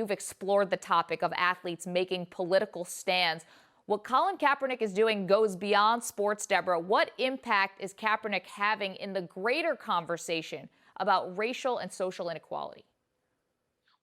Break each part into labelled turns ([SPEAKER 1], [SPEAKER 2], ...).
[SPEAKER 1] you've explored the topic of athletes making political stands. What Colin Kaepernick is doing goes beyond sports, Deborah. What impact is Kaepernick having in the greater conversation about racial and social inequality?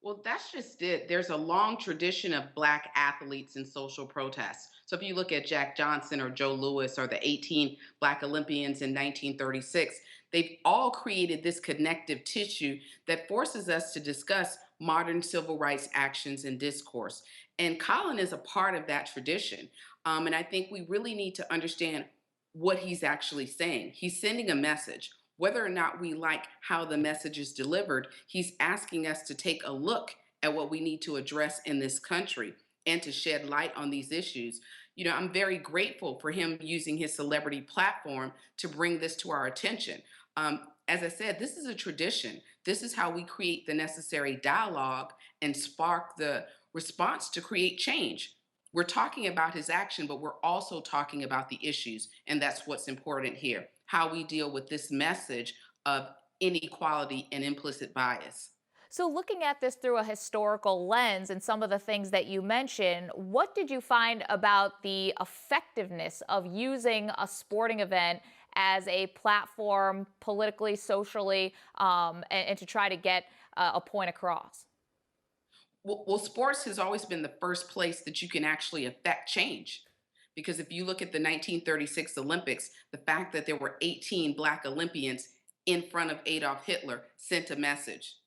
[SPEAKER 2] Well, that's just it. There's a long tradition of Black athletes in social protests. So if you look at Jack Johnson or Joe Louis or the 18 Black Olympians in 1936, they've all created this connective tissue that forces us to discuss modern civil rights actions and discourse. And Colin is a part of that tradition. And I think we really need to understand what he's actually saying. He's sending a message. Whether or not we like how the message is delivered, he's asking us to take a look at what we need to address in this country and to shed light on these issues. I'm very grateful for him using his celebrity platform to bring this to our attention. As I said, this is a tradition. This is how we create the necessary dialogue and spark the response to create change. We're talking about his action, but we're also talking about the issues. And that's what's important here, how we deal with this message of inequality and implicit bias.
[SPEAKER 1] So, looking at this through a historical lens and some of the things that you mentioned, what did you find about the effectiveness of using a sporting event as a platform politically, socially, and to try to get a point across?
[SPEAKER 2] Well, sports has always been the first place that you can actually affect change. Because if you look at the 1936 Olympics, the fact that there were 18 Black Olympians in front of Adolf Hitler sent a message.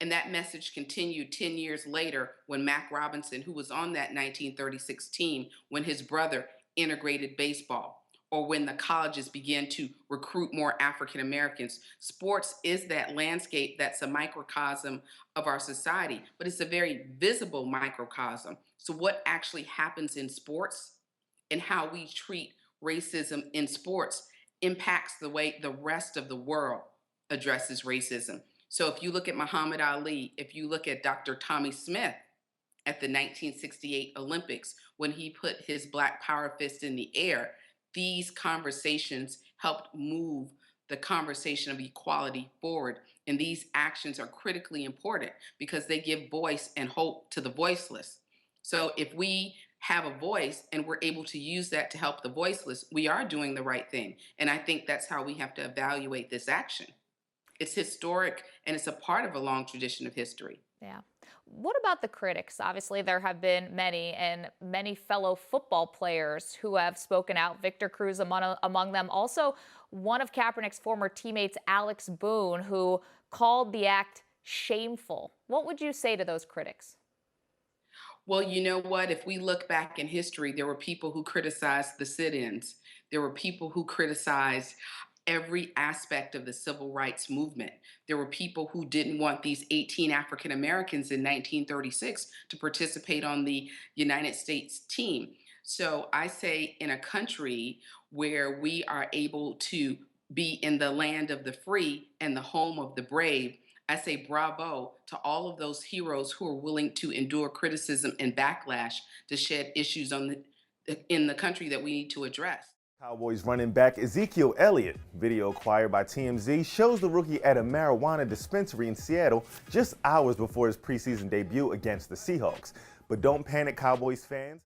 [SPEAKER 2] And that message continued 10 years later when Mac Robinson, who was on that 1936 team, when his brother integrated baseball, or when the colleges began to recruit more African Americans. Sports is that landscape that's a microcosm of our society, but it's a very visible microcosm. So, what actually happens in sports and how we treat racism in sports impacts the way the rest of the world addresses racism. So if you look at Muhammad Ali, if you look at Dr. Tommy Smith at the 1968 Olympics, when he put his Black Power fist in the air, these conversations helped move the conversation of equality forward. And these actions are critically important because they give voice and hope to the voiceless. So if we have a voice and we're able to use that to help the voiceless, we are doing the right thing. And I think that's how we have to evaluate this action. It's historic and it's a part of a long tradition of history.
[SPEAKER 1] Yeah. What about the critics? Obviously, there have been many and many fellow football players who have spoken out. Victor Cruz among them. Also, one of Kaepernick's former teammates, Alex Boone, who called the act shameful. What would you say to those critics?
[SPEAKER 2] Well, you know what? If we look back in history, there were people who criticized the sit ins. There were people who criticized every aspect of the civil rights movement. There were people who didn't want these 18 African Americans in 1936 to participate on the United States team. So I say, in a country where we are able to be in the land of the free and the home of the brave, I say bravo to all of those heroes who are willing to endure criticism and backlash to shed issues in the country that we need to address.
[SPEAKER 3] Cowboys running back Ezekiel Elliott, video acquired by TMZ, shows the rookie at a marijuana dispensary in Seattle just hours before his preseason debut against the Seahawks. But don't panic, Cowboys fans.